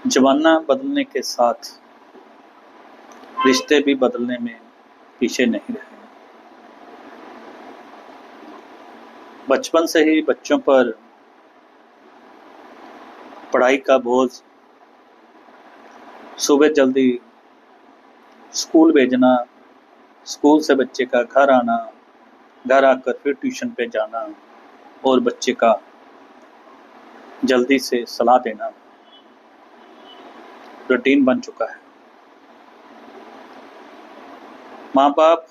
ज़माना बदलने के साथ रिश्ते भी बदलने में पीछे नहीं रहे। बचपन से ही बच्चों पर पढ़ाई का बोझ, सुबह जल्दी स्कूल भेजना, स्कूल से बच्चे का घर आना, घर आकर फिर ट्यूशन पे जाना और बच्चे का जल्दी से सलाह देना रूटीन बन चुका है। माँ बाप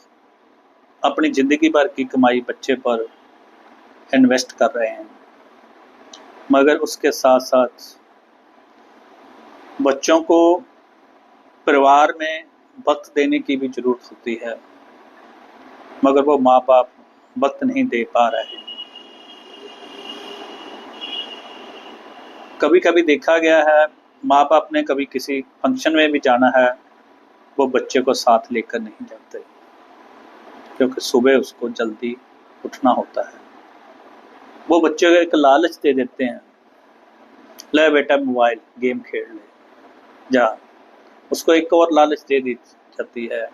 अपनी ज़िंदगी भर की कमाई बच्चे पर इन्वेस्ट कर रहे हैं, मगर उसके साथ साथ बच्चों को परिवार में वक्त देने की भी ज़रूरत होती है, मगर वो माँ बाप वक्त नहीं दे पा रहे हैं। कभी कभी देखा गया है, माँ बाप ने कभी किसी फंक्शन में भी जाना है, वो बच्चे को साथ लेकर नहीं जाते, क्योंकि सुबह उसको जल्दी उठना होता है। वो बच्चे को एक लालच दे देते हैं, ले बेटा मोबाइल गेम खेल ले जा। उसको एक और लालच दे दी जाती है,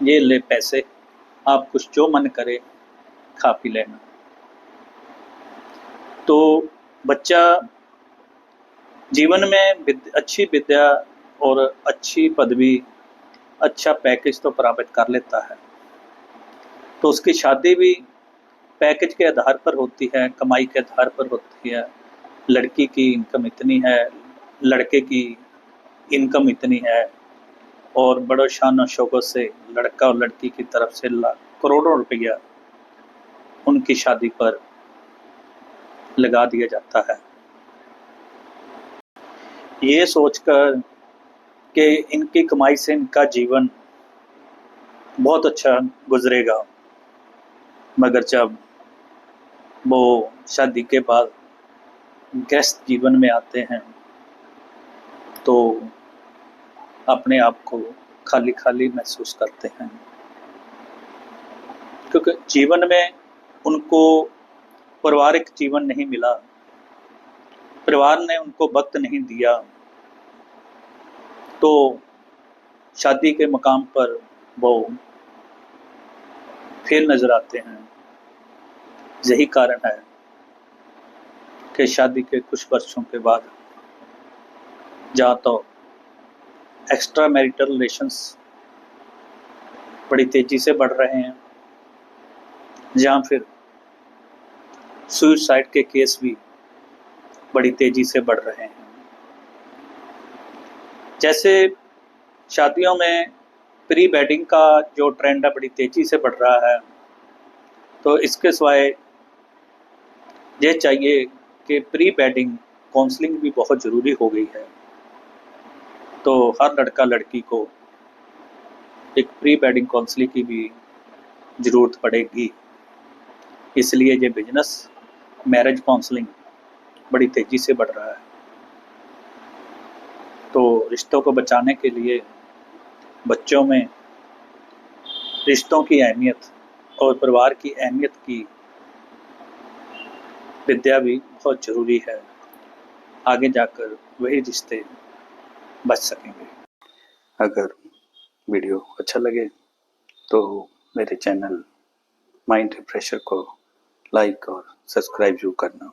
ये ले पैसे, आप कुछ जो मन करे खा पी लेना। तो बच्चा जीवन में अच्छी विद्या और अच्छी पदवी, अच्छा पैकेज तो प्राप्त कर लेता है, तो उसकी शादी भी पैकेज के आधार पर होती है, कमाई के आधार पर होती है। लड़की की इनकम इतनी है, लड़के की इनकम इतनी है, और बड़ो शान और शौकत से लड़का और लड़की की तरफ से करोड़ों रुपया उनकी शादी पर लगा दिया जाता है, ये सोचकर कि इनकी कमाई से इनका जीवन बहुत अच्छा गुजरेगा। मगर जब वो शादी के बाद गृहस्थ जीवन में आते हैं तो अपने आप को खाली खाली महसूस करते हैं, क्योंकि जीवन में उनको पारिवारिक जीवन नहीं मिला, परिवार ने उनको वक्त नहीं दिया, तो शादी के मकाम पर वो फेल नजर आते हैं। यही कारण है कि शादी के कुछ वर्षों के बाद या तो एक्स्ट्रा मैरिटल रिलेशंस बड़ी तेजी से बढ़ रहे हैं, या फिर सुसाइड के केस भी बड़ी तेजी से बढ़ रहे हैं। जैसे शादियों में प्री वेडिंग का जो ट्रेंड है बड़ी तेजी से बढ़ रहा है, तो इसके सिवाय ये चाहिए कि प्री वेडिंग काउंसलिंग भी बहुत ज़रूरी हो गई है। तो हर लड़का लड़की को एक प्री वेडिंग काउंसलिंग की भी ज़रूरत पड़ेगी, इसलिए ये बिजनेस मैरिज काउंसलिंग बड़ी तेज़ी से बढ़ रहा है। तो रिश्तों को बचाने के लिए बच्चों में रिश्तों की अहमियत और परिवार की अहमियत की विद्या भी बहुत ज़रूरी है, आगे जाकर वही रिश्ते बच सकेंगे। अगर वीडियो अच्छा लगे तो मेरे चैनल माइंड रिफ्रेशर को लाइक और सब्सक्राइब जरूर करना।